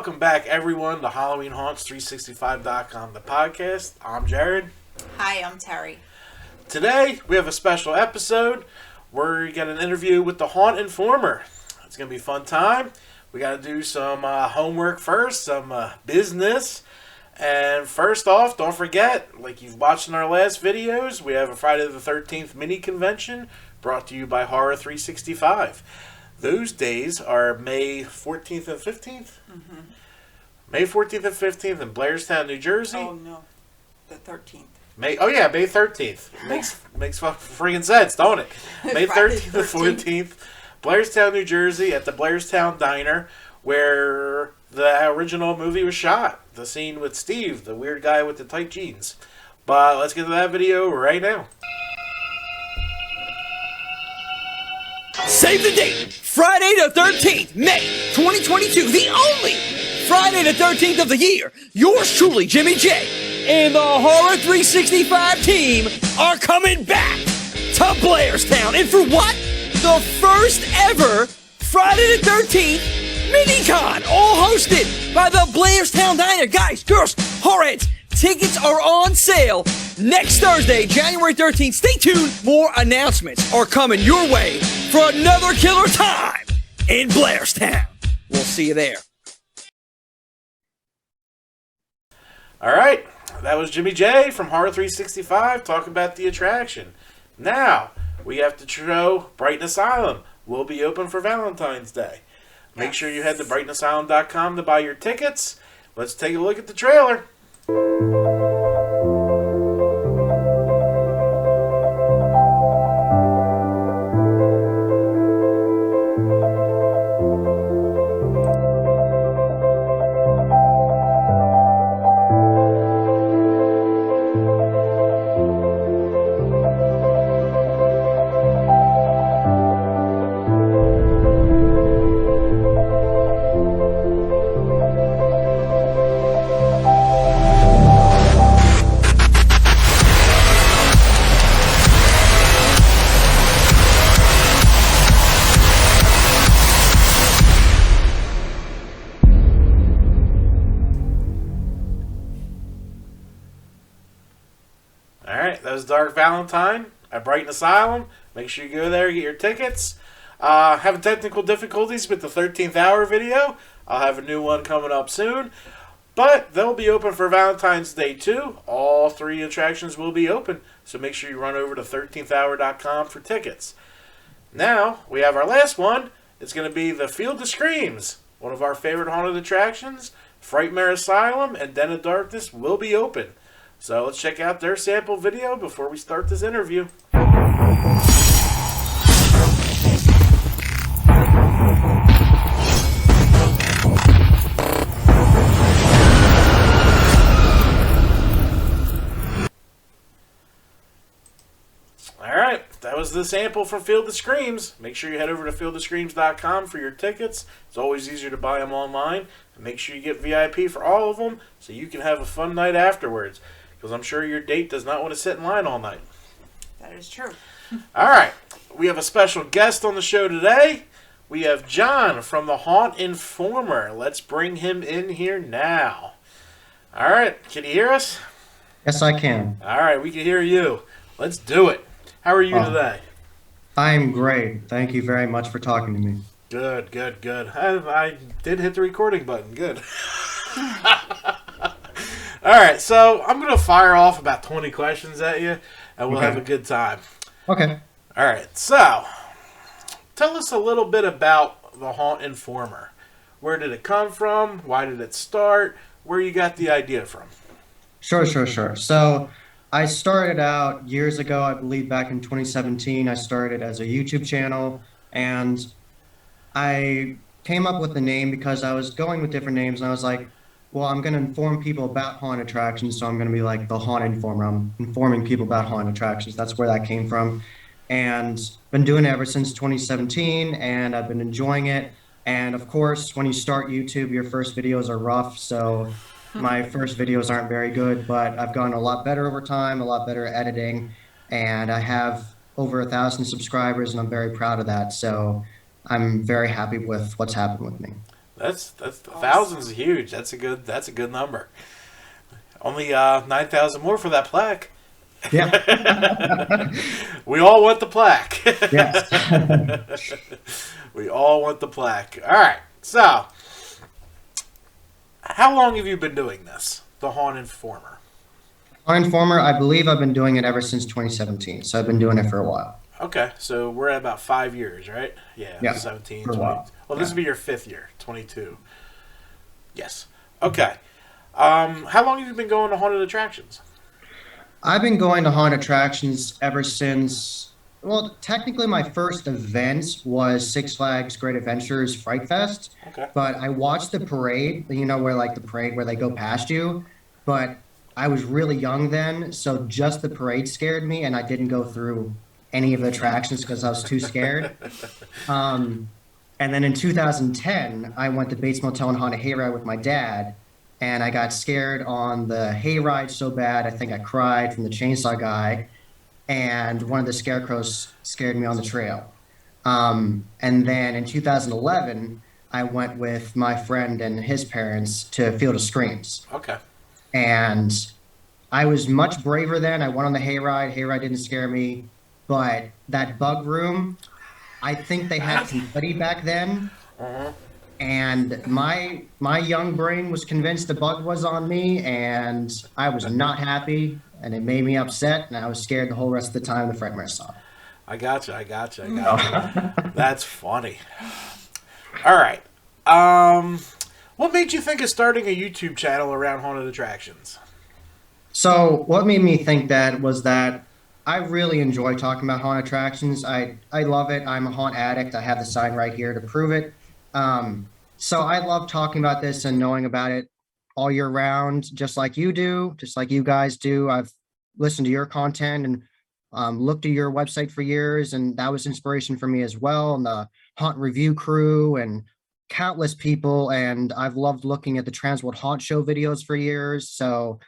Welcome back, everyone, to HalloweenHaunts365.com, the podcast. I'm Jared. Hi, I'm Terry. Today, we have a special episode where we get an interview with the Haunt Informer. It's going to be a fun time. We got to do some homework first, some business. And first off, don't forget, like you've watched in our last videos, we have a Friday the 13th mini convention brought to you by HH365. Those days are May 14th and 15th? Mm-hmm. May 14th and 15th in Blairstown, New Jersey. Oh, no. The 13th. May 13th. Makes freaking sense, don't it? May 13th and 14th, Blairstown, New Jersey, at the Blairstown Diner, where the original movie was shot. The scene with Steve, the weird guy with the tight jeans. But let's get to that video right now. Save the date! Friday the 13th, May 2022, the only Friday the 13th of the year. Yours truly, Jimmy J, and the Horror 365 team are coming back to Blairstown. And for what? The first ever Friday the 13th mini-con, all hosted by the Blairstown Diner. Guys, girls, horrors, tickets are on sale next Thursday, January 13th. Stay tuned. More announcements are coming your way for another killer time in Blairstown. We'll see you there. All right, that was Jimmy J from Horror 365 talking about the attraction. Now, we have to show Brighton Asylum. We'll be open for Valentine's Day. Make sure you head to BrightonAsylum.com to buy your tickets. Let's take a look at the trailer. Alright, that was Dark Valentine at Brighton Asylum. Make sure you go there and get your tickets. Having technical difficulties with the 13th hour video. I'll have a new one coming up soon. But they'll be open for Valentine's Day too. All three attractions will be open. So make sure you run over to 13thhour.com for tickets. Now, we have our last one. It's going to be the Field of Screams. One of our favorite haunted attractions. Frightmare Asylum and Den of Darkness will be open. So let's check out their sample video before we start this interview. Alright, that was the sample from Field of Screams. Make sure you head over to fieldofscreams.com for your tickets. It's always easier to buy them online. And make sure you get VIP for all of them so you can have a fun night afterwards. Because I'm sure your date does not want to sit in line all night. That is true. All right. We have a special guest on the show today. We have John from the Haunt Informer. Let's bring him in here now. All right. Can you hear us? Yes, I can. All right. We can hear you. Let's do it. How are you today? I'm great. Thank you very much for talking to me. Good, good, good. I did hit the recording button. Good. All right, so I'm going to fire off about 20 questions at you, and we'll have a good time. Okay. All right, so tell us a little bit about the Haunt Informer. Where did it come from? Why did it start? Where you got the idea from? Sure. So I started out years ago, I believe back in 2017. I started as a YouTube channel, and I came up with the name because I was going with different names, and I was like, well, I'm going to inform people about haunted attractions, so I'm going to be like the Haunt Informer. I'm informing people about haunted attractions. That's where that came from. And been doing it ever since 2017, and I've been enjoying it. And of course, when you start YouTube, your first videos are rough, so my first videos aren't very good, but I've gotten a lot better over time, a lot better at editing, and I have over 1,000 subscribers, and I'm very proud of that. So I'm very happy with what's happened with me. That's thousands is huge. That's a good number. Only 9,000 more for that plaque. Yeah. We all want the plaque. Yes. We all want the plaque. All right. So, how long have you been doing this? The Haunt Informer. On Informer, I believe I've been doing it ever since 2017, so I've been doing it for a while. Okay, so we're at about 5 years, right? Yeah, Yeah, 17, for a 20. while. Well, this Yeah. will be your 5th year, 22. Yes. Okay. How long have you been going to haunted attractions? I've been going to haunt attractions ever since, well, technically my first event was Six Flags Great Adventures Fright Fest, Okay. but I watched the parade, where like the parade where they go past you, but I was really young then, so just the parade scared me and I didn't go through any of the attractions because I was too scared. Um, and then in 2010, I went to Bates Motel and Haunted Hayride with my dad, and I got scared on the hayride so bad I think I cried from the chainsaw guy, and one of the scarecrows scared me on the trail. And then in 2011, I went with my friend and his parents to Field of Screams, Okay. and I was much braver then. I went on the hayride. Hayride didn't scare me, but that bug room, I think they had confetti back then, Uh-huh. and my young brain was convinced the bug was on me, and I was not happy, and it made me upset, and I was scared the whole rest of the time the Frightmare saw. I gotcha. That's funny. All right. What made you think of starting a YouTube channel around haunted attractions? So what made me think that was that I really enjoy talking about haunt attractions. I love it. I'm a haunt addict. I have the sign right here to prove it. So I love talking about this and knowing about it all year round, just like you do, just like you guys do. I've listened to your content and looked at your website for years, and that was inspiration for me as well. And the haunt review crew and countless people. And I've loved looking at the Transworld Haunt Show videos for years. So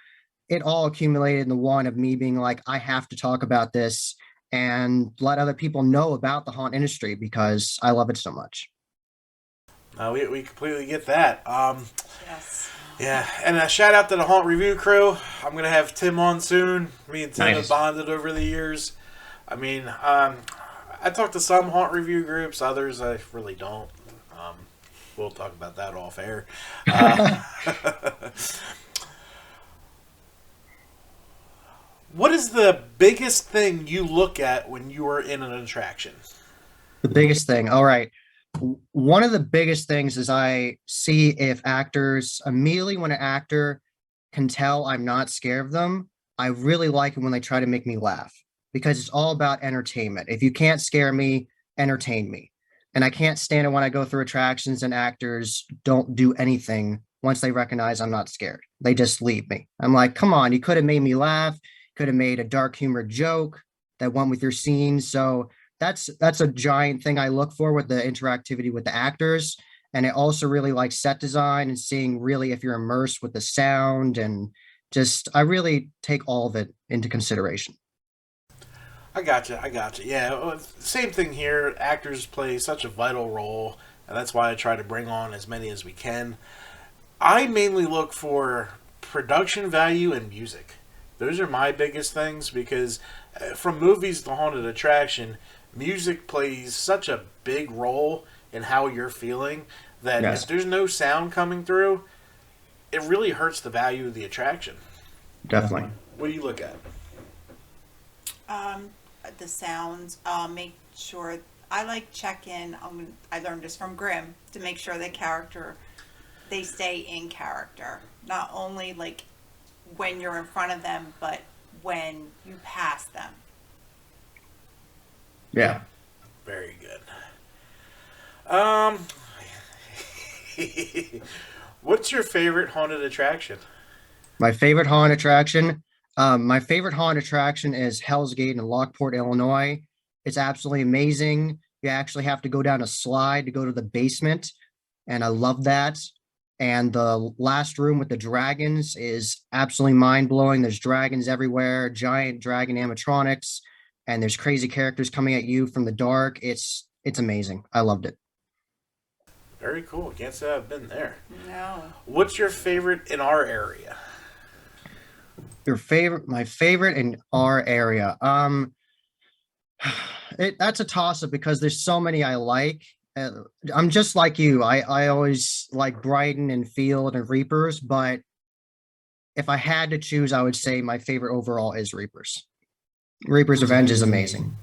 it all accumulated in the one of me being like, I have to talk about this and let other people know about the haunt industry because I love it so much. We completely get that. Yes. Yeah, and a shout out to the Haunt Review crew. I'm going to have Tim on soon. Me and Tim have Nice. bonded over the years. I mean, I talk to some haunt review groups, others I really don't. We'll talk about that off air. What is the biggest thing you look at when you are in an attraction? The biggest thing. All right. One of the biggest things is I see if actors immediately when an actor can tell I'm not scared of them, I really like it when they try to make me laugh because it's all about entertainment. If you can't scare me, entertain me. And I can't stand it when I go through attractions and actors don't do anything once they recognize I'm not scared. They just leave me. I'm like, come on, you could have made me laugh, could have made a dark humor joke that went with your scene. So that's a giant thing I look for with the interactivity with the actors. And it also really like set design and seeing really if you're immersed with the sound and just I really take all of it into consideration. I gotcha. Yeah, well, same thing here. Actors play such a vital role, and that's why I try to bring on as many as we can. I mainly look for production value and music. Those are my biggest things because from movies to haunted attraction, music plays such a big role in how you're feeling that Yes. if there's no sound coming through, it really hurts the value of the attraction. Definitely. What do you look at? The sounds. Make sure I like check in. I learned this from Grimm to make sure they stay in character. Not only like when you're in front of them, but when you pass them. Yeah. Very good. What's your favorite haunted attraction? My favorite haunt attraction. My favorite haunt attraction is Hell's Gate in Lockport, Illinois. It's absolutely amazing. You actually have to go down a slide to go to the basement, and I love that. And the last room with the dragons is absolutely mind blowing. There's dragons everywhere, giant dragon animatronics, and there's crazy characters coming at you from the dark. It's amazing. I loved it. Very cool. Can't say I've been there. No. What's your favorite in our area? My favorite in our area. That's a toss up because there's so many I like. I'm just like you. I always like Brighton and Field and Reapers, but if I had to choose, I would say my favorite overall is Reapers. Reaper's Revenge is amazing.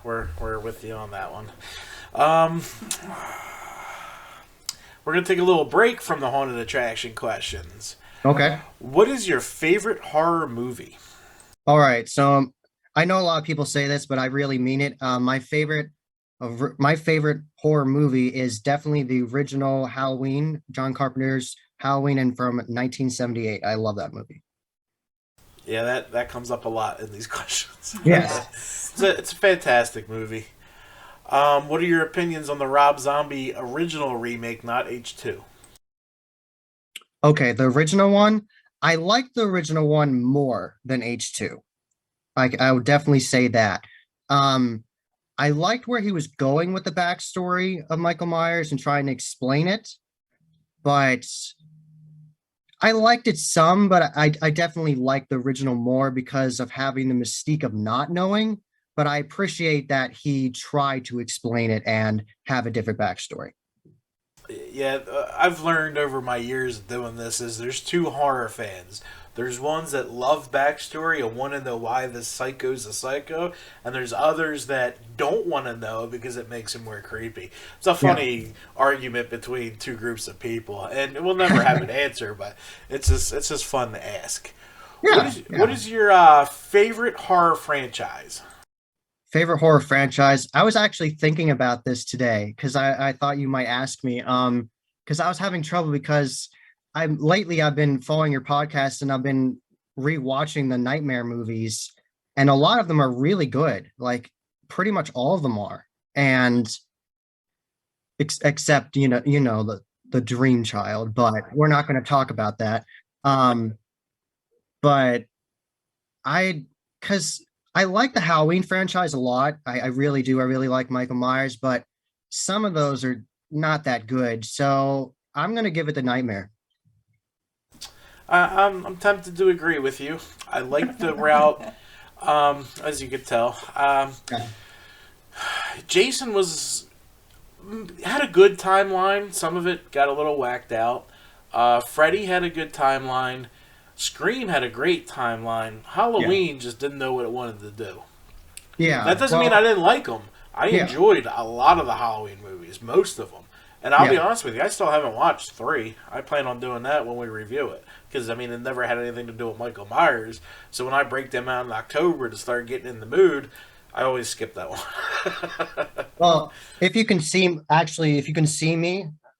We're with you on that one. Um, we're gonna take a little break from the haunted attraction questions. Okay. What is your favorite horror movie? All right. So I know a lot of people say this, but I really mean it. My favorite horror movie is definitely the original Halloween, John Carpenter's Halloween, and from 1978. I love that movie. Yeah, that comes up a lot in these questions. Yes. It's a fantastic movie. What are your opinions on the Rob Zombie original remake, not H2? Okay, the original one. I like the original one more than H2. I would definitely say that. I liked where he was going with the backstory of Michael Myers and trying to explain it, but I liked it some, but I definitely liked the original more because of having the mystique of not knowing. But I appreciate that he tried to explain it and have a different backstory. Yeah, I've learned over my years of doing this is there's two horror fans. There's ones that love backstory and want to know why this psycho's a psycho, and there's others that don't want to know because it makes him more creepy. It's a funny argument between two groups of people, and we'll never have an answer, but it's just fun to ask. Yeah. What is your favorite horror franchise? Favorite horror franchise? I was actually thinking about this today because I thought you might ask me. Because I was having trouble because I've been following your podcast and I've been rewatching the Nightmare movies, and a lot of them are really good. Like pretty much all of them are, and except the Dream Child, but we're not going to talk about that. But I because I like the Halloween franchise a lot. I really do. I really like Michael Myers, but some of those are not that good. So I'm going to give it the Nightmare. I'm tempted to agree with you. I like the route, as you could tell. Jason had a good timeline. Some of it got a little whacked out. Freddy had a good timeline. Scream had a great timeline. Halloween just didn't know what it wanted to do. Yeah. That doesn't mean I didn't like them. I enjoyed a lot of the Halloween movies, most of them. And I'll be honest with you, I still haven't watched 3. I plan on doing that when we review it. Because, it never had anything to do with Michael Myers. So when I break them out in October to start getting in the mood, I always skip that one. Well, if you can see me,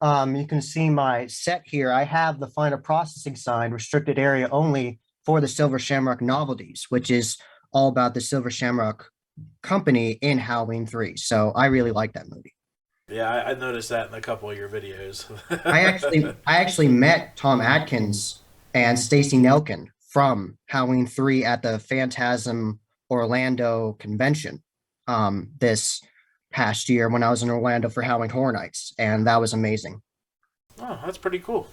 you can see my set here. I have the final processing sign, restricted area only for the Silver Shamrock novelties, which is all about the Silver Shamrock company in Halloween 3. So I really like that movie. Yeah, I noticed that in a couple of your videos. I actually met Tom Atkins and Stacey Nelkin from Halloween 3 at the Phantasm Orlando convention this past year when I was in Orlando for Halloween Horror Nights, and that was amazing. Oh, that's pretty cool.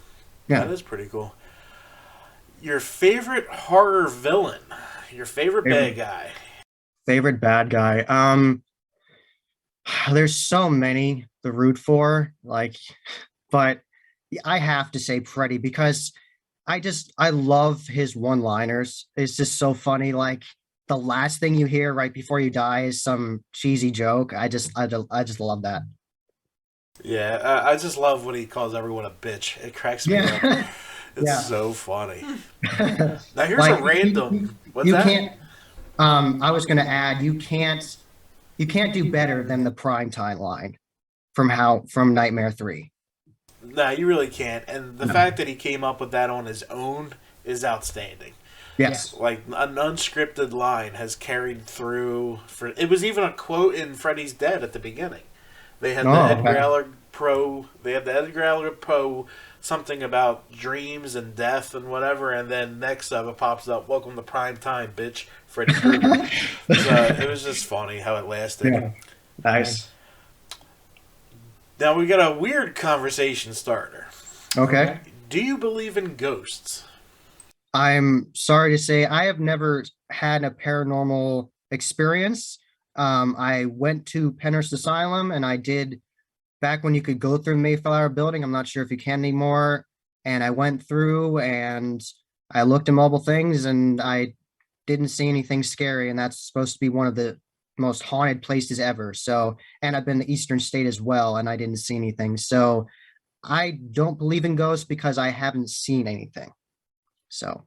Yeah. That is pretty cool. Your favorite horror villain? Your favorite bad guy? Favorite bad guy? There's so many to root for, but I have to say Freddy because I love his one-liners. It's just so funny. Like the last thing you hear right before you die is some cheesy joke. I just love that. Yeah, I just love when he calls everyone a bitch. It cracks me up. It's so funny. Now here's a random. What's that? Can't. I was going to add, you can't do better than the primetime line from Nightmare 3. No, you really can't. And the fact that he came up with that on his own is outstanding. Yes. Like an unscripted line has carried through. It was even a quote in Freddy's Dead at the beginning. They had the Edgar Allan Poe. They had the Edgar Allan Poe something about dreams and death and whatever, and then next up it pops up, "Welcome to prime time, bitch." Freddy Krueger. So it was just funny how it lasted. Yeah. Nice. Now we got a weird conversation starter. Okay. Do you believe in ghosts? I'm sorry to say I have never had a paranormal experience. I went to Penrith Asylum and I did back when you could go through Mayflower Building. I'm not sure if you can anymore. And I went through and I looked at mobile things and I didn't see anything scary. And that's supposed to be one of the most haunted places ever. So, and I've been to Eastern State as well, and I didn't see anything. So I don't believe in ghosts because I haven't seen anything. So,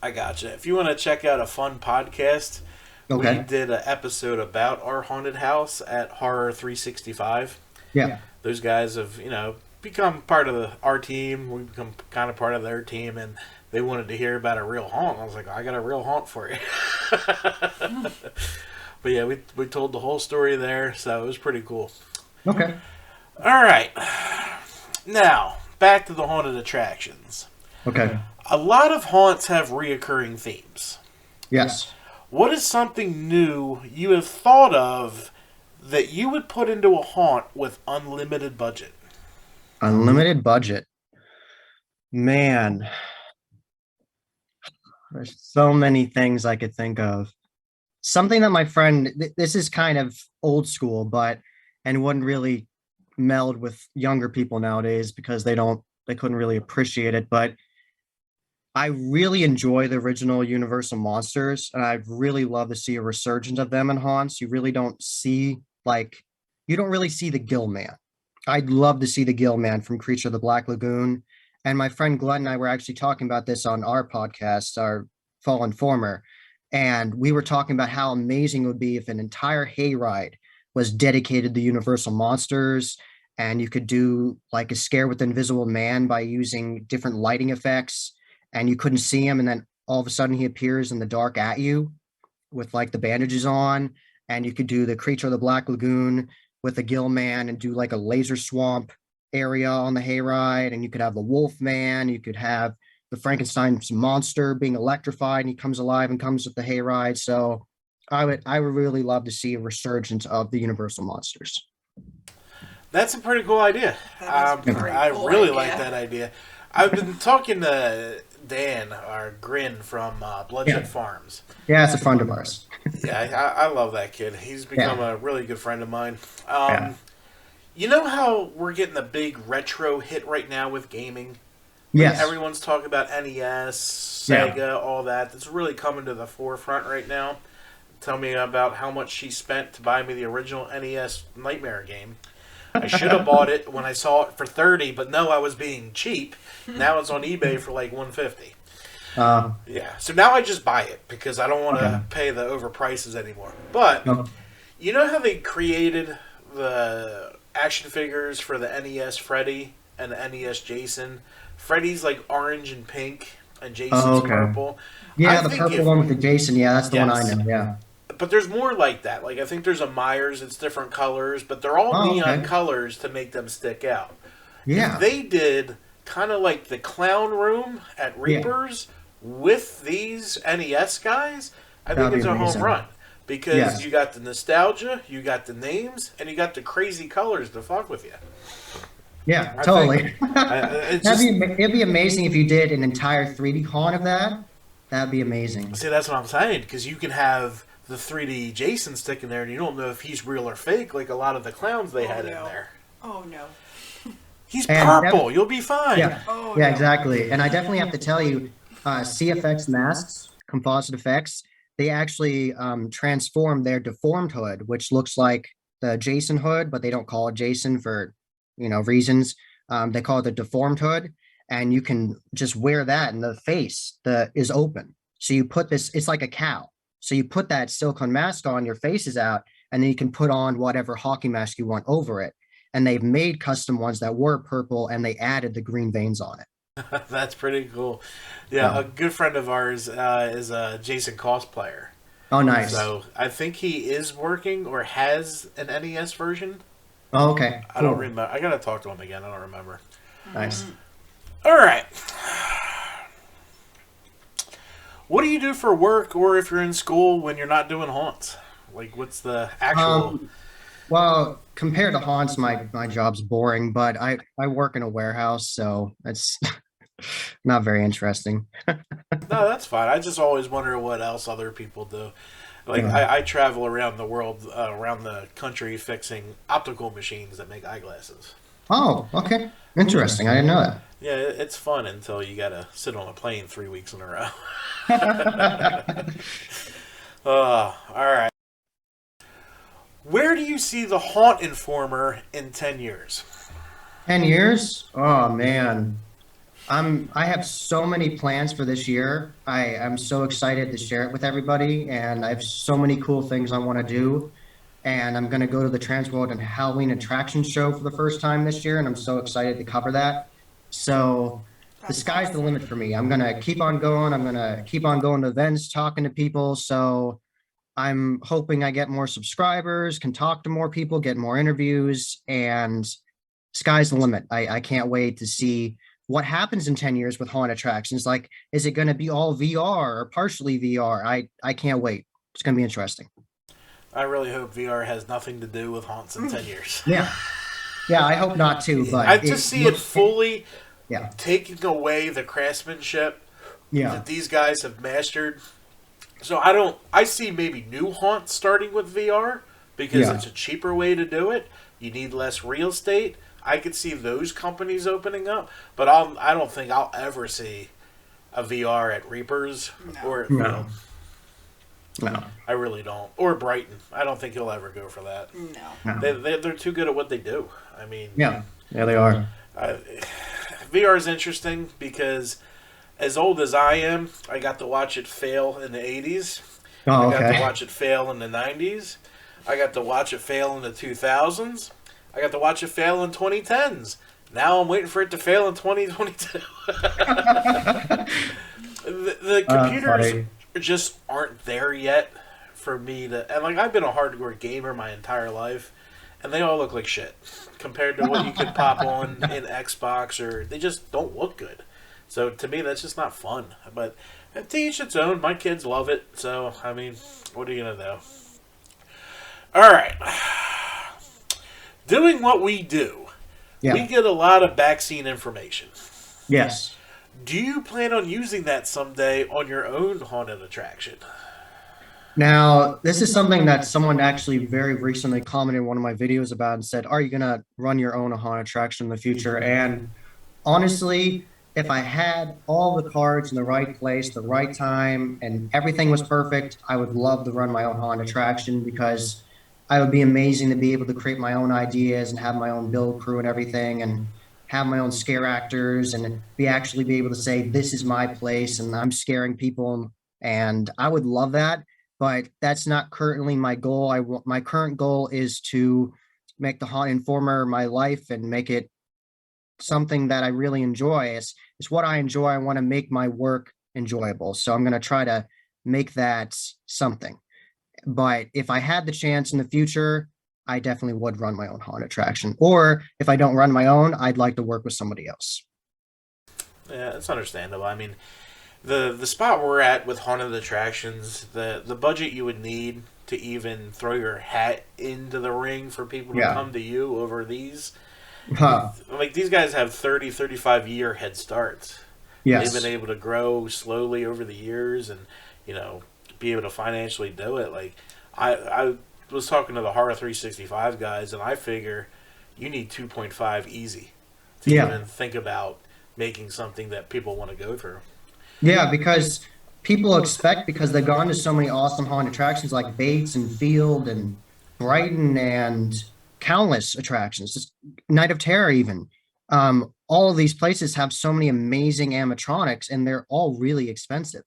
I gotcha. If you want to check out a fun podcast, we okay. did an episode about our haunted house at Horror 365. Yeah. Those guys have, become part of our team. We've become kind of part of their team, and they wanted to hear about a real haunt. I was like, I got a real haunt for you. But yeah, we told the whole story there, so it was pretty cool. Okay. All right. Now, back to the haunted attractions. Okay. A lot of haunts have reoccurring themes. Yes. What is something new you have thought of that you would put into a haunt with unlimited budget? Unlimited budget. Man, there's so many things I could think of. Something that my friend, this is kind of old school, and wouldn't really meld with younger people nowadays because they couldn't really appreciate it. But I really enjoy the original Universal monsters, and I'd really love to see a resurgence of them in haunts. You really don't see, you don't really see the Gill Man. I'd love to see the Gill Man from Creature of the Black Lagoon. And my friend Glenn and I were actually talking about this on our podcast, our Fallen Former. And we were talking about how amazing it would be if an entire hayride was dedicated to Universal monsters. And you could do like a scare with the Invisible Man by using different lighting effects. And you couldn't see him. And then all of a sudden he appears in the dark at you with like the bandages on. And you could do the Creature of the Black Lagoon with the Gill Man and do like a laser swamp area on the hayride. And you could have the Wolf Man. You could have the Frankenstein's monster being electrified and he comes alive and comes with the hayride. So I would really love to see a resurgence of the Universal monsters. That's a pretty cool idea. That is a pretty I cool really idea. like that idea. I've been talking to Dan, or Grin from Bloodshed Farms. Yeah, it's a friend of ours. Yeah, I love that kid. He's become a really good friend of mine. Yeah. You know how we're getting a big retro hit right now with gaming? Yes. Everyone's talking about NES, Sega, all that. That's really coming to the forefront right now. Tell me about how much she spent to buy me the original NES Nightmare game. I should have bought it when I saw it for $30, but no, I was being cheap. Now it's on eBay for like $150. Yeah, so now I just buy it because I don't want to pay the overprices anymore. But you know how they created the action figures for the NES Freddy and the NES Jason? Freddy's like orange and pink, and Jason's purple. Yeah, the purple one with the Jason. Yeah, that's the one I know. Yeah. But there's more like that. Like I think there's a Myers. It's different colors, but they're all neon colors to make them stick out. Yeah. If they did kind of like the clown room at Reapers with these NES guys, I think it's a home run. Because you got the nostalgia, you got the names, and you got the crazy colors to fuck with you. Yeah, totally. It'd be amazing if you did an entire 3D haunt of that. That'd be amazing. See, that's what I'm saying, because you can have the 3D Jason sticking there, and you don't know if he's real or fake, like a lot of the clowns they had in there. Oh, no. He's purple. You'll be fine. Yeah, exactly. And I definitely have to tell you, CFX masks, composite effects, they actually transform their deformed hood, which looks like the Jason hood, but they don't call it Jason for reasons. They call it the deformed hood, and you can just wear that, and the face is open. So you put this, it's like a cow. So you put that silicone mask on, your face is out, and then you can put on whatever hockey mask you want over it. And they've made custom ones that were purple, and they added the green veins on it. That's pretty cool. Yeah, a good friend of ours is a Jason cosplayer. Oh, nice. So I think he is working or has an NES version. Oh, okay. I don't remember. I gotta talk to him again. I don't remember. Nice. All right. What do you do for work, or if you're in school when you're not doing haunts? Like, what's the actual? Well, compared to haunts, my job's boring, but I work in a warehouse, so it's not very interesting. No, that's fine. I just always wonder what else other people do. Like Yeah. I travel around the world, around the country, fixing optical machines that make eyeglasses. Oh, okay. Interesting. I didn't know Yeah, it's fun until you gotta sit on a plane 3 weeks in a row. that. All right. Where do you see the Haunt Informer in 10 years? 10 years? Oh man. I have so many plans for this year. I'm so excited to share it with everybody, and I have so many cool things I want to do. And I'm going to go to the Trans World and Halloween attraction show for the first time this year, and I'm so excited to cover that. So the That's sky's the awesome. limit for me. I'm going to keep on going. I'm going to keep on going to events, talking to people. So I'm hoping I get more subscribers, can talk to more people, get more interviews, and sky's the limit. I can't wait to see what happens in 10 years with haunt attractions. Like, is it going to be all VR or partially VR? I can't wait. It's going to be interesting. I really hope VR has nothing to do with haunts in 10 years. Yeah. Yeah, I hope not too, I but just it see it looks, fully yeah. taking away the craftsmanship Yeah. that these guys have mastered. So I don't. I see maybe new haunts starting with VR because Yeah. it's a cheaper way to do it. You need less real estate. I could see those companies opening up, but I don't think I'll ever see a VR at Reapers No. or at No. No. I really don't. Or Brighton. I don't think he'll ever go for that. No. No. They're too good at what they do. I mean, Yeah. Yeah, they are. I, VR is interesting because as old as I am, I got to watch it fail in the 80s. Oh, I got to okay. watch it fail in the 90s. I got to watch it fail in the 2000s. I got to watch it fail in 2010s. Now I'm waiting for it to fail in 2022. The computers Funny. just aren't there yet for me to. And like I've been a hardcore gamer my entire life, and they all look like shit compared to what you could pop on in Xbox, or they just don't look good. So to me, that's just not fun. But to each its own. My kids love it, so I mean, what are you gonna do? All right, doing what we do, we Yeah. get a lot of backseat information. Yes. Do you plan on using that someday on your own haunted attraction? Now, this is something that someone actually very recently commented in one of my videos about and said, are you going to run your own haunted attraction in the future? And honestly, if I had all the cards in the right place, the right time, and everything was perfect, I would love to run my own haunted attraction because I would be amazing to be able to create my own ideas and have my own build crew and everything and have my own scare actors and be able to say, this is my place and I'm scaring people. And I would love that, but that's not currently my goal. My current goal is to make the Haunt Informer my life and make it something that I really enjoy. It's what I enjoy. I want to make my work enjoyable. So I'm going to try to make that something. But if I had the chance in the future, I definitely would run my own haunt attraction. Or if I don't run my own, I'd like to work with somebody else. Yeah, it's understandable. I mean, the spot we're at with haunted attractions, the budget you would need to even throw your hat into the ring for people to Yeah. come to you over these. Huh. Like, these guys have 30, 35-year head starts. They've Yes. been able to grow slowly over the years and, be able to financially do it. Like, I was talking to the Horror 365 guys, and I figure you need 2.5 easy to Yeah. even think about making something that people want to go through. Yeah, because people expect because they've gone to so many awesome haunted attractions like Bates and Field and Brighton and countless attractions, just Night of Terror even. All of these places have so many amazing animatronics and they're all really expensive.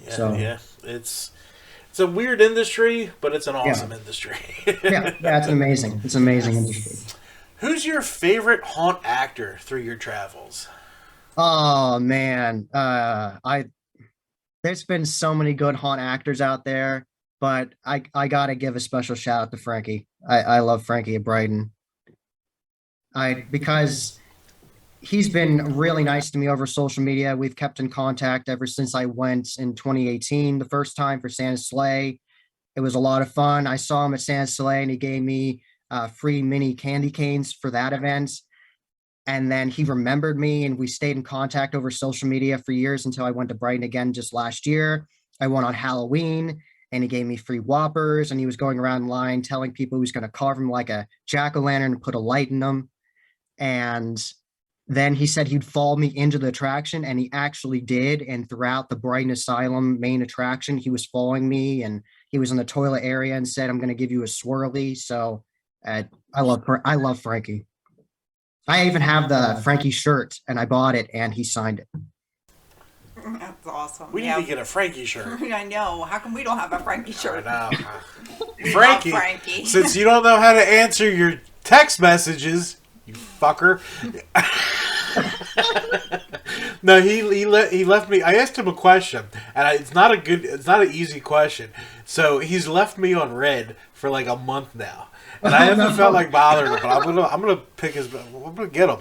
Yeah, So yeah. It's a weird industry, but it's an yeah, awesome industry. yeah, it's an amazing industry. Who's your favorite haunt actor through your travels? Oh man, I there's been so many good haunt actors out there, but I gotta give a special shout out to Frankie. I love Frankie at Brighton. I because he's been really nice to me over social media. We've kept in contact ever since I went in 2018, the first time for Santa's Sleigh. It was a lot of fun. I saw him at San Soleil and he gave me free mini candy canes for that event. And then he remembered me and we stayed in contact over social media for years until I went to Brighton again just last year. I went on Halloween and he gave me free Whoppers and he was going around line telling people he was going to carve them like a jack-o'-lantern and put a light in them. And then he said he'd follow me into the attraction and he actually did. And throughout the Brighton Asylum main attraction, he was following me and he was in the toilet area and said, I'm going to give you a swirly. So I love Frankie. I even have the Frankie shirt and I bought it and he signed it. That's awesome. We need to get a Frankie shirt. I know. How come we don't have a Frankie shirt? I know. We Frankie, love Frankie. Since you don't know how to answer your text messages, you fucker. No, he left me. I asked him a question, and it's not an easy question. So he's left me on red for like a month now, and I haven't felt like bothering him. But I'm gonna pick his. I'm gonna get him.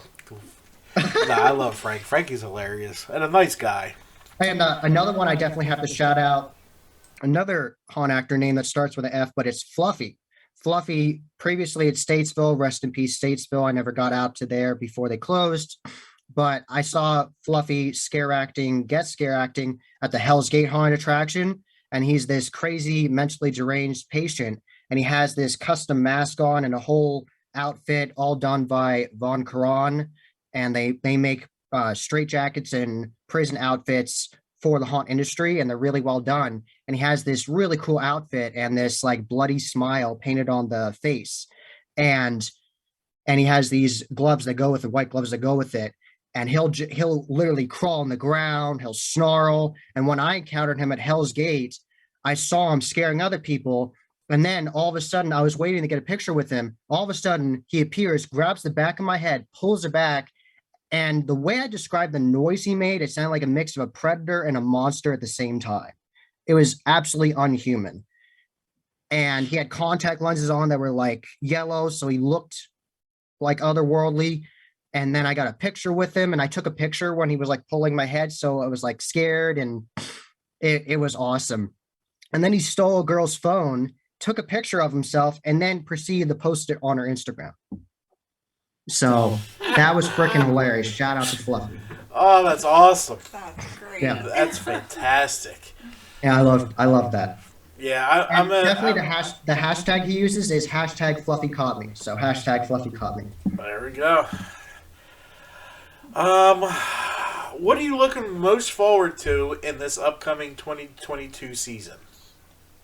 Nah, I love Frank. Frankie's hilarious and a nice guy. And another one I definitely have to shout out, another haunt actor name that starts with an F, but it's Fluffy. Fluffy, previously at Statesville, rest in peace, Statesville. I never got out to there before they closed, but I saw Fluffy guest scare acting at the Hell's Gate Haunted attraction, and he's this crazy, mentally deranged patient, and he has this custom mask on and a whole outfit all done by Von Karan, and they make straight jackets and prison outfits for the haunt industry, and they're really well done. And he has this really cool outfit and this like bloody smile painted on the face, and he has these gloves that go with it, white gloves that go with it. And he'll literally crawl on the ground, he'll snarl. And when I encountered him at Hell's Gate, I saw him scaring other people. And then all of a sudden, I was waiting to get a picture with him. All of a sudden, he appears, grabs the back of my head, pulls it back. And the way I described the noise he made, it sounded like a mix of a predator and a monster at the same time. It was absolutely unhuman. And he had contact lenses on that were like yellow, so he looked like otherworldly. And then I got a picture with him, and I took a picture when he was like pulling my head, so I was like scared, and it was awesome. And then he stole a girl's phone, took a picture of himself, and then proceeded to post it on her Instagram. So that was freaking hilarious. Shout out to Fluffy. Oh, that's awesome. That's great. Yeah. That's fantastic. Yeah, I love that. Yeah, the hashtag he uses is hashtag Fluffy caught me. So hashtag Fluffy caught me. There we go. What are you looking most forward to in this upcoming 2022 season?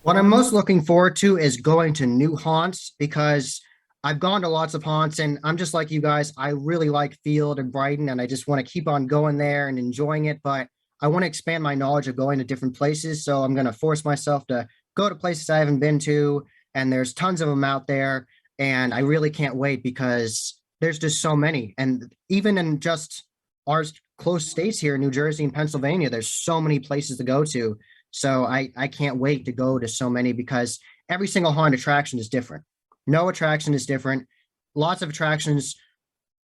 What I'm most looking forward to is going to new haunts, because I've gone to lots of haunts and I'm just like you guys. I really like Field and Brighton, and I just want to keep on going there and enjoying it. But I want to expand my knowledge of going to different places. So I'm going to force myself to go to places I haven't been to. And there's tons of them out there. And I really can't wait because there's just so many. And even in just our close states here, New Jersey and Pennsylvania, there's so many places to go to. So I can't wait to go to so many, because every single haunt attraction is different. No attraction is different. Lots of attractions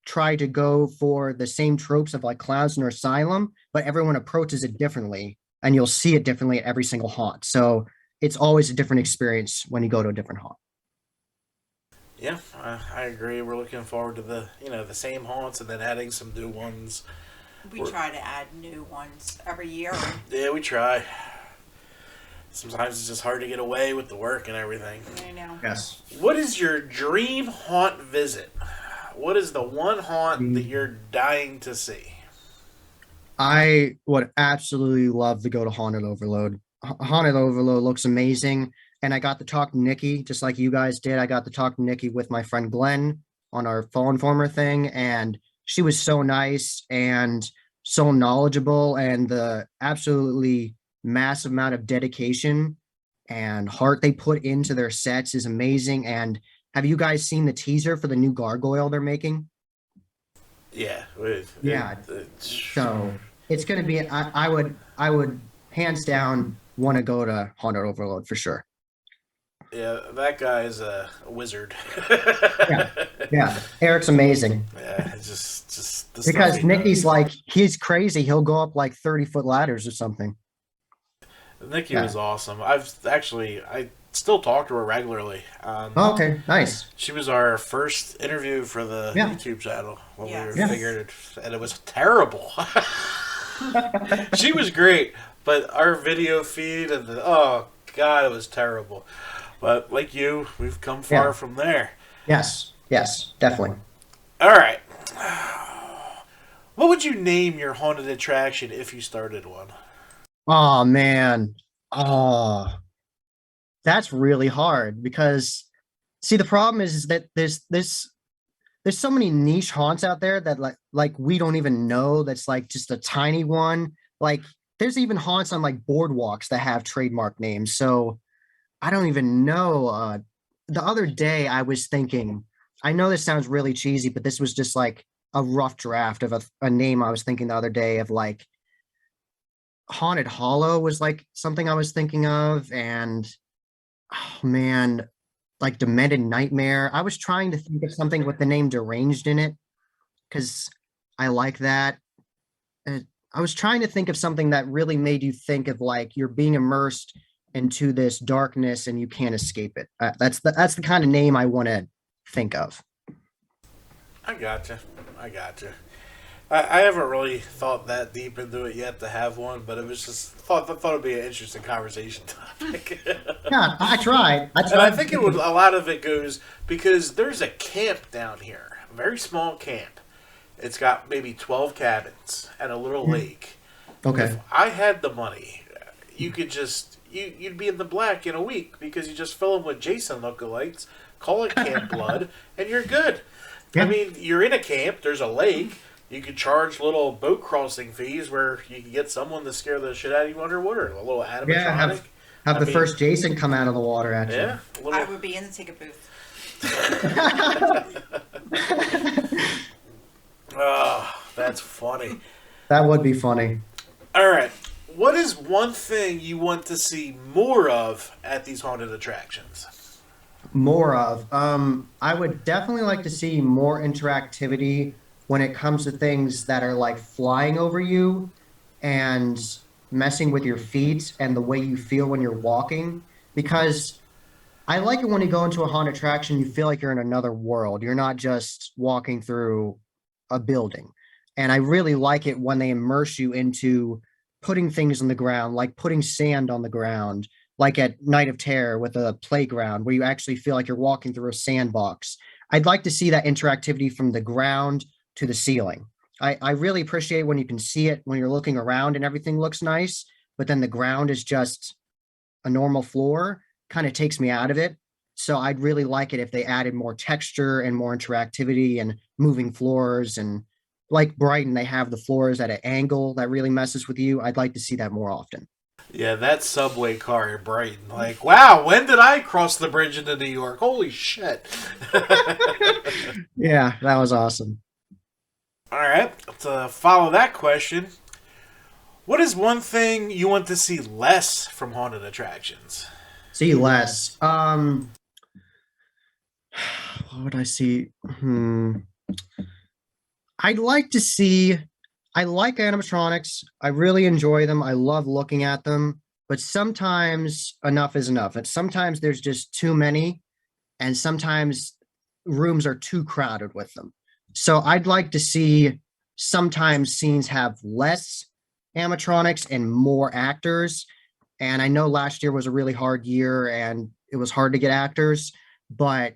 try to go for the same tropes of like clowns in an asylum, but everyone approaches it differently, and you'll see it differently at every single haunt. So it's always a different experience when you go to a different haunt. Yeah, I agree. We're looking forward to the same haunts and then adding some new ones. We try to add new ones every year. Yeah, we try. Sometimes it's just hard to get away with the work and everything. I know. Yes. What is your dream haunt visit? What is the one haunt that you're dying to see? I would absolutely love to go to Haunted Overload. Haunted Overload looks amazing. And I got to talk to Nikki, just like you guys did. I got to talk to Nikki with my friend Glenn on our Phone Informer thing. And she was so nice and so knowledgeable, and the absolutely massive amount of dedication and heart they put into their sets is amazing. And have you guys seen the teaser for the new gargoyle they're making? Yeah. So it's going to be, I would hands down want to go to Haunted Overload for sure. Yeah, that guy is a wizard. Yeah. Eric's amazing. Yeah, it's just because Nikki's like, he's crazy. He'll go up like 30-foot ladders or something. Nikki was awesome. I still talk to her regularly. Oh, okay, nice. She was our first interview for the Yeah. YouTube channel when we Yes. were figured it, and it was terrible. She was great, but our video feed and oh god, it was terrible. But like you, we've come far Yeah. from there. Yes, yes, definitely. All right. What would you name your haunted attraction if you started one? Oh man. Oh, that's really hard because see the problem is that there's so many niche haunts out there that like we don't even know that's like just a tiny one. Like there's even haunts on like boardwalks that have trademark names. So I don't even know. The other day I was thinking, I know this sounds really cheesy, but this was just like a rough draft of a name I was thinking the other day of like Haunted Hollow was like something I was thinking of, and oh man, like Demented Nightmare. I was trying to think of something with the name Deranged in it because I like that. I was trying to think of something that really made you think of like you're being immersed into this darkness and you can't escape it. That's the kind of name I want to think of. I gotcha. I gotcha. I haven't really thought that deep into it yet to have one, but it was just thought it'd be an interesting conversation topic. Yeah, I tried. I And tried. I think it would. A lot of it goes because there's a camp down here, a very small camp. It's got maybe 12 cabins and a little lake. Okay. If I had the money, you could just you'd be in the black in a week because you just fill them with Jason lookalikes, call it Camp Blood, and you're good. Yeah. I mean, you're in a camp. There's a lake. You could charge little boat crossing fees where you can get someone to scare the shit out of you underwater. A little animatronic. Yeah, have I the mean, first Jason come out of the water actually. Yeah. A little, I would be in the ticket booth. oh, that's funny. That would be funny. All right. What is one thing you want to see more of at these haunted attractions? More of. I would definitely like to see more interactivity when it comes to things that are like flying over you and messing with your feet and the way you feel when you're walking. Because I like it when you go into a haunted attraction, you feel like you're in another world. You're not just walking through a building. And I really like it when they immerse you into putting things on the ground, like putting sand on the ground, like at Night of Terror with a playground where you actually feel like you're walking through a sandbox. I'd like to see that interactivity from the ground to the ceiling. I really appreciate when you can see it when you're looking around and everything looks nice, but then the ground is just a normal floor, kind of takes me out of it. So I'd really like it if they added more texture and more interactivity and moving floors. And like Brighton, they have the floors at an angle that really messes with you. I'd like to see that more often. Yeah, that subway car in Brighton. Like, wow, when did I cross the bridge into New York? Holy shit. Yeah, that was awesome. All right, to follow that question, what is one thing you want to see less from haunted attractions? See less. What would I see? I'd like to see. I like animatronics. I really enjoy them. I love looking at them. But sometimes enough is enough. And sometimes there's just too many, and sometimes rooms are too crowded with them. So I'd like to see sometimes scenes have less animatronics and more actors. And I know last year was a really hard year and it was hard to get actors, but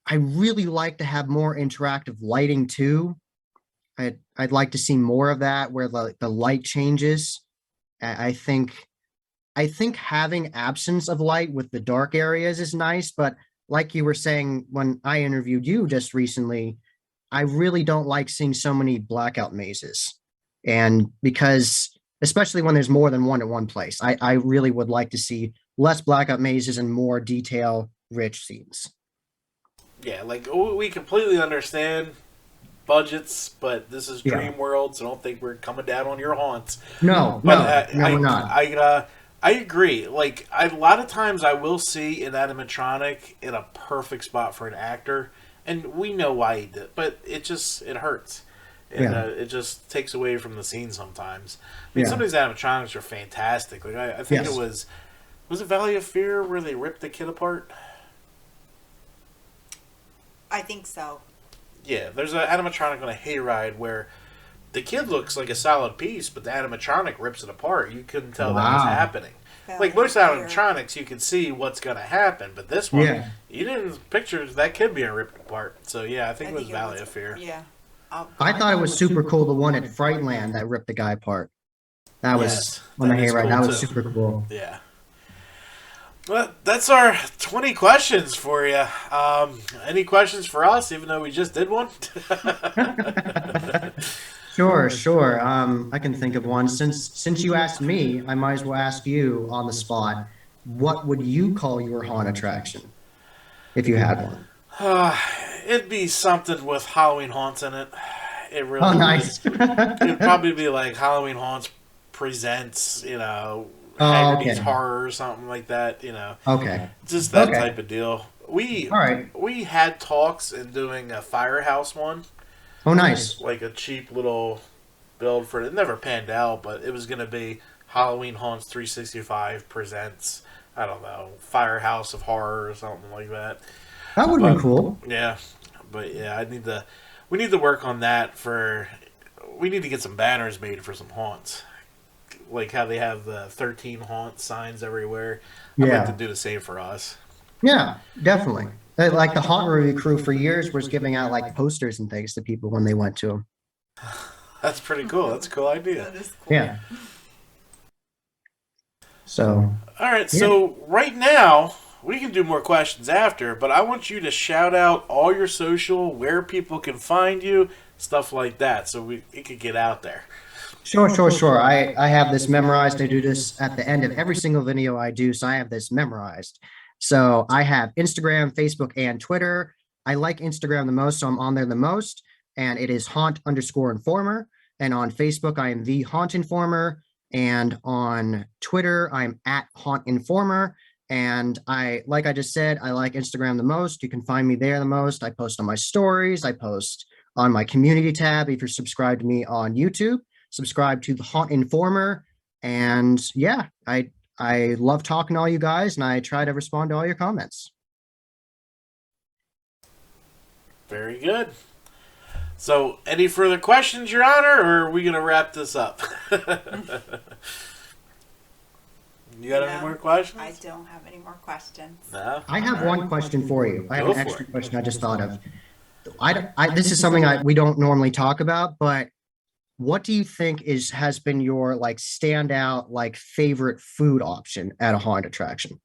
I really like to have more interactive lighting too. I'd like to see more of that where the light changes. I think having absence of light with the dark areas is nice, but like you were saying when I interviewed you just recently, I really don't like seeing so many blackout mazes. And because especially when there's more than one at one place, I really would like to see less blackout mazes and more detail rich scenes. Yeah, like we completely understand budgets, but this is Yeah. Dream World, so I don't think we're coming down on your haunts. No, But no, we're not. I agree. Like a lot of times, I will see an animatronic in a perfect spot for an actor, and we know why he did, but it hurts, and Yeah. it just takes away from the scene sometimes. I mean, Yeah. some of these animatronics are fantastic. Like I think Yes. it was Was it Valley of Fear where they ripped the kid apart? I think so. Yeah, there's an animatronic on a hayride where the kid looks like a solid piece, but the animatronic rips it apart. You couldn't tell that was Wow. happening. Valley Like most of Fear. animatronics, you can see what's going to happen, but this one, Yeah. you didn't picture that kid being ripped apart. So yeah, I think it was Valley was- of Fear. Yeah. I thought it was super cool, the one at Frightland that ripped the guy apart. That was Yes, on the that is hayride. cool, That was too. super cool. Yeah. Well, that's our 20 questions for you. Any questions for us, even though we just did one? Sure, sure. I can think of one. Since you asked me, I might as well ask you on the spot. What would you call your haunt attraction if you had one? It'd be something with Halloween haunts in it. It really Oh, would. nice. It'd probably be like Halloween Haunts presents, Oh, Haggerty's okay. Horror or something like that, Okay. just that Okay. type of deal. We All right. we had talks in doing a firehouse one, Oh, nice. like a cheap little build for it. It never panned out, but it was going to be Halloween Haunts 365 presents, I don't know, Firehouse of Horror or something like that. That would have been cool. Yeah, but yeah, we need to work on that we need to get some banners made for some haunts. Like how they have the 13 haunt signs everywhere. I'd Yeah. like to do the same for us. Yeah, definitely. Like the haunt review crew for years was giving out like posters and things to people when they went to them. That's pretty cool. That's a cool idea. That is cool. Yeah. So, All right, so right now, we can do more questions after, but I want you to shout out all your social, where people can find you, stuff like that, so it could get out there. sure. I have this memorized. I do this at the end of every single video I do, so I have this memorized. So I have Instagram, Facebook, and Twitter. I like Instagram the most, so I'm on there the most, and it is haunt_informer. And on Facebook, I am the Haunt Informer. And on Twitter, I'm at Haunt Informer. And like I just said, I like Instagram the most. You can find me there the most. I post on my stories. I post on my community tab. If you're subscribed to me on YouTube, subscribe to the Haunt Informer. And yeah, I love talking to all you guys, and I try to respond to all your comments. Very good. So, any further questions, Your Honor, or are we going to wrap this up? You got any No, more questions? I don't have any more questions. No? I have one question for you. I have Go an for extra it. question I just thought of. This is something we don't normally talk about, but what do you think has been your like standout like favorite food option at a haunt attraction?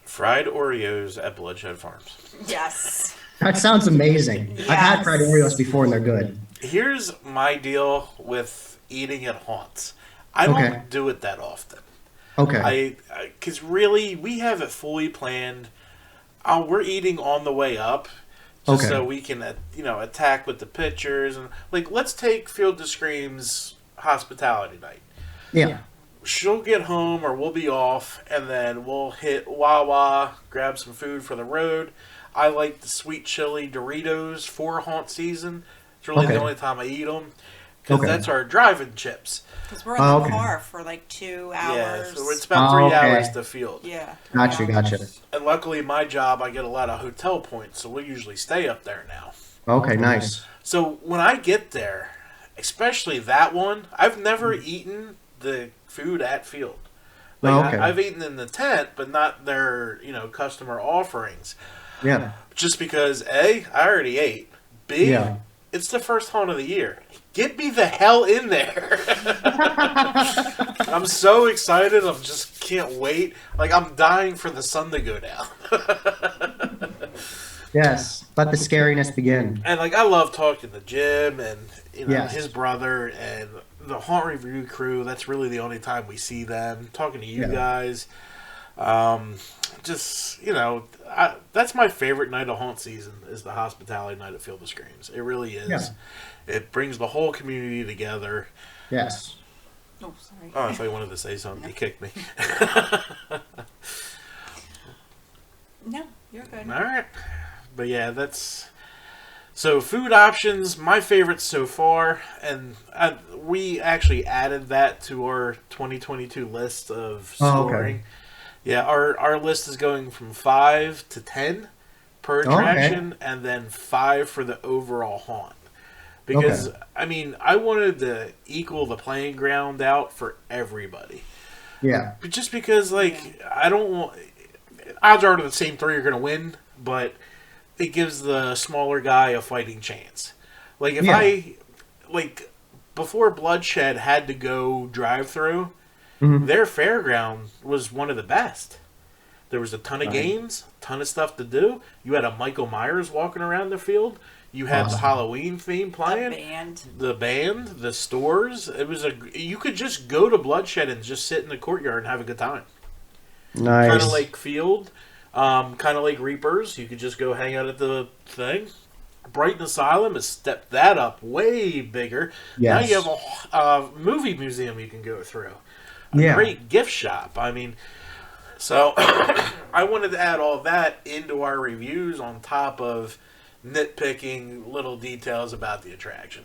Fried Oreos at Bloodshed Farms. Yes. That sounds amazing. I've had fried Yes. Oreos before and they're good. Here's my deal with eating at haunts. I don't Okay. do it that often. Okay. Because really, we have it fully planned. We're eating on the way up, just Okay. so we can, attack with the pictures and like. Let's take Field to Scream's hospitality night. Yeah. She'll get home, or we'll be off, and then we'll hit Wawa, grab some food for the road. I like the sweet chili Doritos for haunt season. It's really Okay. the only time I eat them because Okay. that's our driving chips. Because we're in the Okay. car for like 2 hours. Yeah, so it's about 3 Okay. hours to Field. Yeah. Gotcha. And luckily, my job, I get a lot of hotel points, so we usually stay up there now. Okay, nice. So when I get there, especially that one, I've never eaten the food at Field. Like Oh, okay. I've eaten in the tent, but not their customer offerings. Yeah. Just because I already ate. B, Yeah. it's the first haunt of the year. Get me the hell in there. I'm so excited. I just can't wait. Like I'm dying for the sun to go down. Yes. Let the scariness begin. And like I love talking to Jim and Yes. his brother and the haunt review crew. That's really the only time we see them. Talking to you Yeah. guys. That's my favorite night of haunt season is the hospitality night at Field of Screams. It really is. Yeah. It brings the whole community together. Yes. Oh, sorry. Oh, I thought you wanted to say something. You kicked me. No, you're good. All right. But yeah, that's... So food options, my favorite so far, and we actually added that to our 2022 list of Oh, scoring. okay. Yeah, our list is going from 5 to 10 per Okay. attraction, and then 5 for the overall haunt. Because I mean, I wanted to equal the playing ground out for everybody. Yeah. But just because, like, I don't want. Odds are the same three are going to win, but it gives the smaller guy a fighting chance. Like, if Yeah. like, before Bloodshed had to go drive through, Mhm. their fairground was one of the best. There was a ton of Right. games, ton of stuff to do. You had a Michael Myers walking around the field. You had the Awesome. Halloween theme playing. The band, the stores. It was you could just go to Bloodshed and just sit in the courtyard and have a good time. Nice. Kind of like Field, kind of like Reapers. You could just go hang out at the thing. Brighton Asylum has stepped that up way bigger. Now Yes. you have a movie museum you can go through. A Yeah. great gift shop. I mean, so I wanted to add all that into our reviews on top of nitpicking little details about the attraction.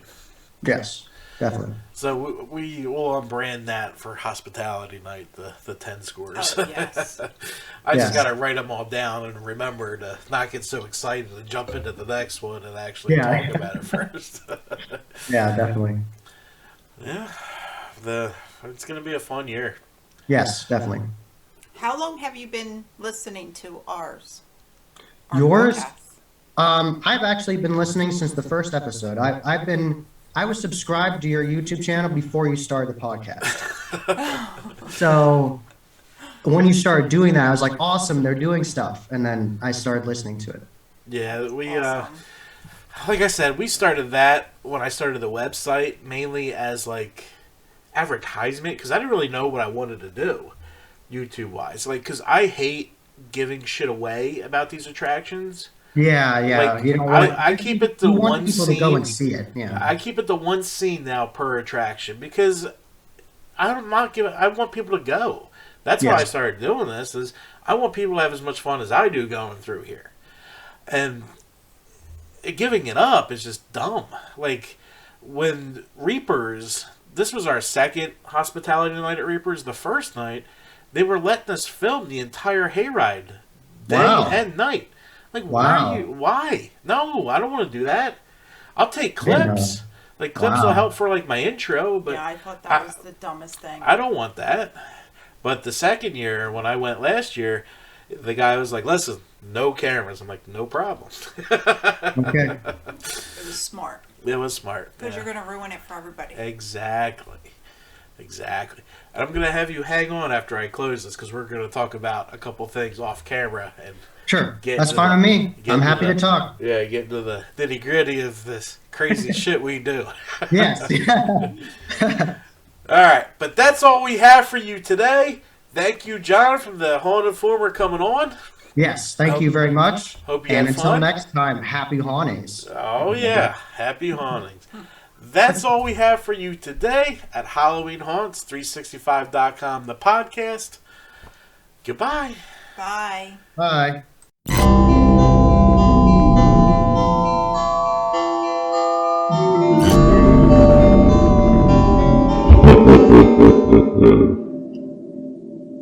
Yes, definitely. So we will unbrand that for hospitality night, the 10 scores. Oh, yes. I just Yes. got to write them all down and remember to not get so excited and jump into the next one and actually Yeah. talk about it first. Yeah, definitely. Yeah, it's going to be a fun year. Yes, definitely. How long have you been listening to ours? Our Yours? podcast? I've actually been listening since the first episode. I was subscribed to your YouTube channel before you started the podcast. So when you started doing that, I was like, awesome, they're doing stuff. And then I started listening to it. Yeah, we Awesome. like I said, we started that when I started the website mainly as like advertisement because I didn't really know what I wanted to do YouTube wise. Like, because I hate giving shit away about these attractions. Yeah, yeah. Like, You know what? I keep it to You want one people scene. to go and see it. Yeah. I keep it to one scene now per attraction because I'm not giving. I want people to go. That's why I Yes. started doing this. Is I want people to have as much fun as I do going through here, and giving it up is just dumb. Like when Reapers, this was our second hospitality night at Reapers. The first night, they were letting us film the entire hayride, day Wow. and night. Like, Wow. why? No, I don't want to do that. I'll take Yeah. clips. Like, clips Wow. will help for, like, my intro, but Yeah, I thought that was the dumbest thing. I don't want that. But the second year, when I went last year, the guy was like, listen, no cameras. I'm like, no problem. Okay. It was smart. It was smart. Because yeah. you're going to ruin it for everybody. Exactly. And I'm going to have you hang on after I close this because we're going to talk about a couple things off camera and Sure. Get That's to fine the- with me. get I'm to happy the- to talk. get into the nitty gritty of this crazy shit we do. Yes. All right, but that's all we have for you today. Thank you, John, from the Haunted Informer, coming on. Yes. Thank you very much. Hope you And had until fun. next time, happy hauntings. Oh, yeah. Happy hauntings. That's all we have for you today at Halloween Haunts, 365.com, the podcast. Goodbye. Bye. Bye. Thank you.